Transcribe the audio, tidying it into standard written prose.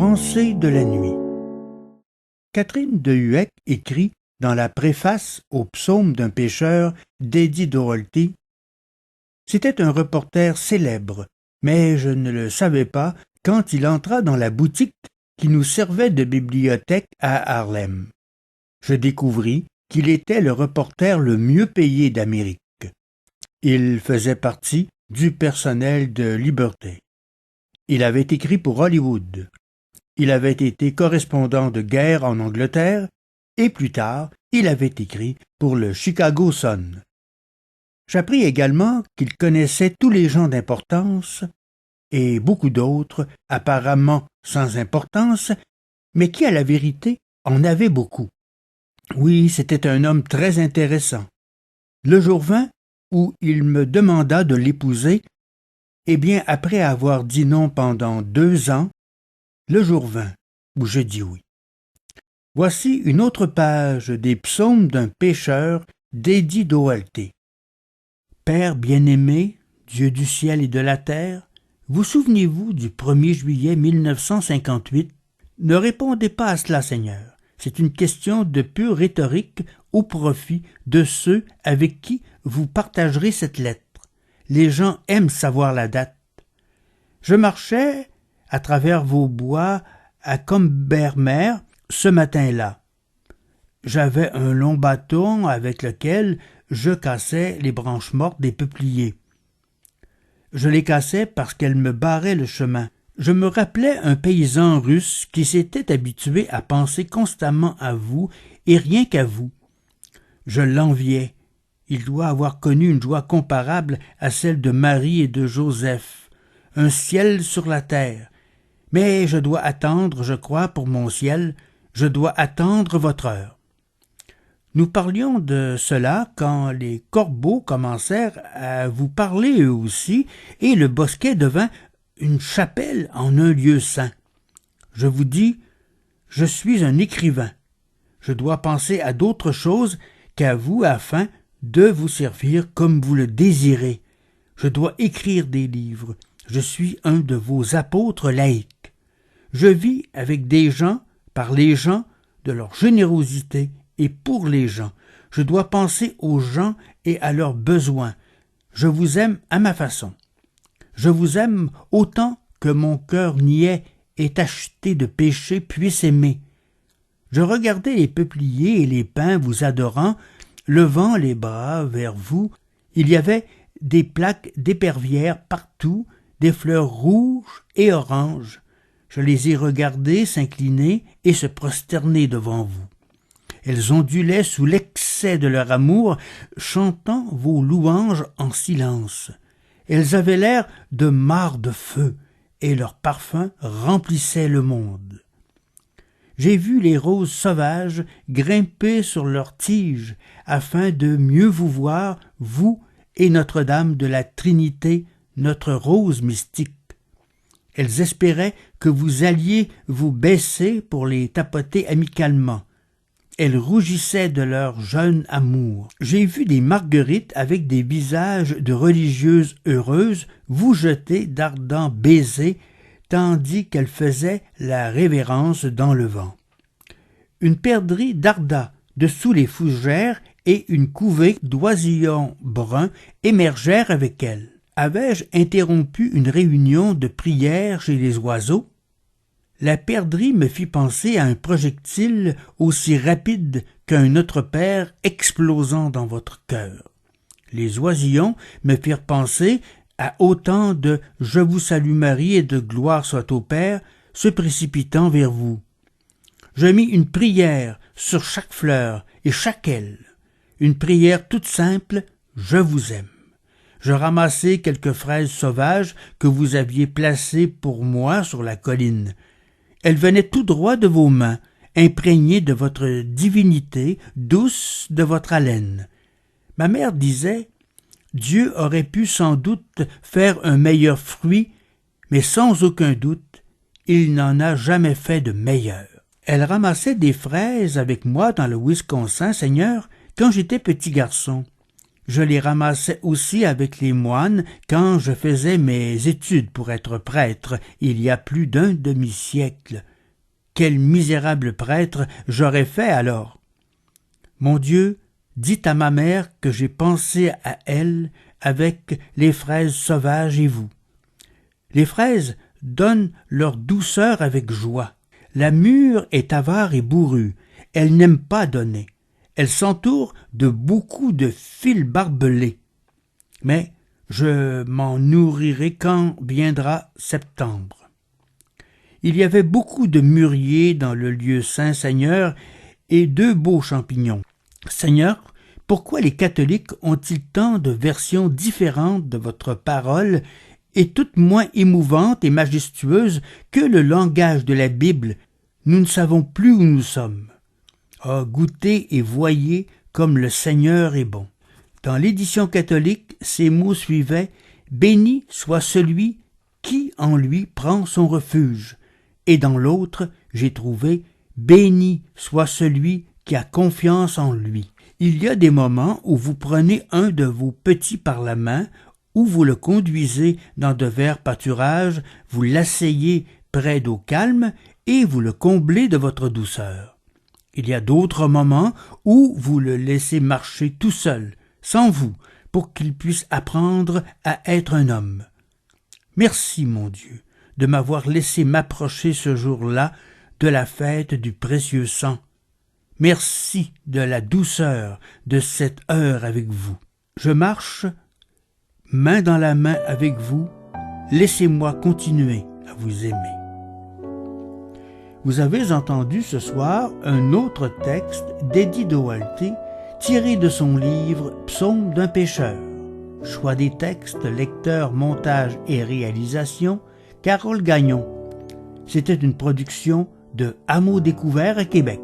Pensées de la nuit. Catherine de Huec écrit dans la préface au psaume d'un pêcheur d'Eddie Dorolty: c'était un reporter célèbre, mais je ne le savais pas quand il entra dans la boutique qui nous servait de bibliothèque à Harlem. Je découvris qu'il était le reporter le mieux payé d'Amérique. Il faisait partie du personnel de Liberty. Il avait écrit pour Hollywood. Il avait été correspondant de guerre en Angleterre et plus tard, il avait écrit pour le Chicago Sun. J'appris également qu'il connaissait tous les gens d'importance et beaucoup d'autres, apparemment sans importance, mais qui, à la vérité, en avaient beaucoup. Oui, c'était un homme très intéressant. Le jour vint où il me demanda de l'épouser, et bien après avoir dit non pendant 2 ans, le jour vint où je dis oui. Voici une autre page des psaumes d'un pêcheur d'Eddie Dorolty. Père bien-aimé, Dieu du ciel et de la terre, vous souvenez-vous du 1er juillet 1958? Ne répondez pas à cela, Seigneur. C'est une question de pure rhétorique au profit de ceux avec qui vous partagerez cette lettre. Les gens aiment savoir la date. Je marchais à travers vos bois à Combermere ce matin-là. J'avais un long bâton avec lequel je cassais les branches mortes des peupliers. Je les cassais parce qu'elles me barraient le chemin. Je me rappelais un paysan russe qui s'était habitué à penser constamment à vous et rien qu'à vous. Je l'enviais. Il doit avoir connu une joie comparable à celle de Marie et de Joseph. Un ciel sur la terre. Mais je dois attendre, je crois, pour mon ciel, je dois attendre votre heure. Nous parlions de cela quand les corbeaux commencèrent à vous parler eux aussi, et le bosquet devint une chapelle en un lieu saint. Je vous dis, je suis un écrivain. Je dois penser à d'autres choses qu'à vous afin de vous servir comme vous le désirez. Je dois écrire des livres. Je suis un de vos apôtres laïcs. Je vis avec des gens, par les gens, de leur générosité et pour les gens. Je dois penser aux gens et à leurs besoins. Je vous aime à ma façon. Je vous aime autant que mon cœur niais et tacheté de péché puisse aimer. Je regardais les peupliers et les pins vous adorant, levant les bras vers vous. Il y avait des plaques d'épervières partout, des fleurs rouges et oranges. Je les ai regardées s'incliner et se prosterner devant vous. Elles ondulaient sous l'excès de leur amour, chantant vos louanges en silence. Elles avaient l'air de mares de feu, et leur parfum remplissait le monde. J'ai vu les roses sauvages grimper sur leurs tiges, afin de mieux vous voir, vous et Notre-Dame de la Trinité, notre rose mystique. Elles espéraient que vous alliez vous baisser pour les tapoter amicalement. Elles rougissaient de leur jeune amour. J'ai vu des marguerites avec des visages de religieuses heureuses vous jeter d'ardents baisers, tandis qu'elles faisaient la révérence dans le vent. Une perdrix darda dessous les fougères et une couvée d'oisillons bruns émergèrent avec elles. Avais-je interrompu une réunion de prière chez les oiseaux? La perdrix me fit penser à un projectile aussi rapide qu'un Notre Père explosant dans votre cœur. Les oisillons me firent penser à autant de « Je vous salue Marie » et de « Gloire soit au Père » se précipitant vers vous. Je mis une prière sur chaque fleur et chaque aile, une prière toute simple « Je vous aime ». Je ramassai quelques fraises sauvages que vous aviez placées pour moi sur la colline. Elles venaient tout droit de vos mains, imprégnées de votre divinité, douces de votre haleine. Ma mère disait, Dieu aurait pu sans doute faire un meilleur fruit, mais sans aucun doute, il n'en a jamais fait de meilleur. Elle ramassait des fraises avec moi dans le Wisconsin, Seigneur, quand j'étais petit garçon. Je les ramassais aussi avec les moines quand je faisais mes études pour être prêtre il y a plus d'un demi-siècle. quel misérable prêtre j'aurais fait alors? Mon Dieu, dites à ma mère que j'ai pensé à elle avec les fraises sauvages et vous. Les fraises donnent leur douceur avec joie. La mûre est avare et bourrue, elle n'aime pas donner. Elle s'entoure de beaucoup de fils barbelés. Mais je m'en nourrirai quand viendra septembre. Il y avait beaucoup de mûriers dans le lieu saint, Seigneur, et 2 beaux champignons. Seigneur, pourquoi les catholiques ont-ils tant de versions différentes de votre parole et toutes moins émouvantes et majestueuses que le langage de la Bible? Nous ne savons plus où nous sommes. Ah, goûtez et voyez comme le Seigneur est bon. Dans l'édition catholique, ces mots suivaient « Béni soit celui qui en lui prend son refuge ». Et dans l'autre, j'ai trouvé « Béni soit celui qui a confiance en lui ». Il y a des moments où vous prenez un de vos petits par la main, où vous le conduisez dans de verts pâturages, vous l'asseyez près d'eau calme et vous le comblez de votre douceur. Il y a d'autres moments où vous le laissez marcher tout seul, sans vous, pour qu'il puisse apprendre à être un homme. Merci, mon Dieu, de m'avoir laissé m'approcher ce jour-là de la fête du précieux sang. Merci de la douceur de cette heure avec vous. Je marche main dans la main avec vous. Laissez-moi continuer à vous aimer. Vous avez entendu ce soir un autre texte d'Eddie Dohalté tiré de son livre « Psaume d'un pécheur ». Choix des textes, lecteur, montage et réalisation, Carole Gagnon. C'était une production de Hameau Découvert à Québec.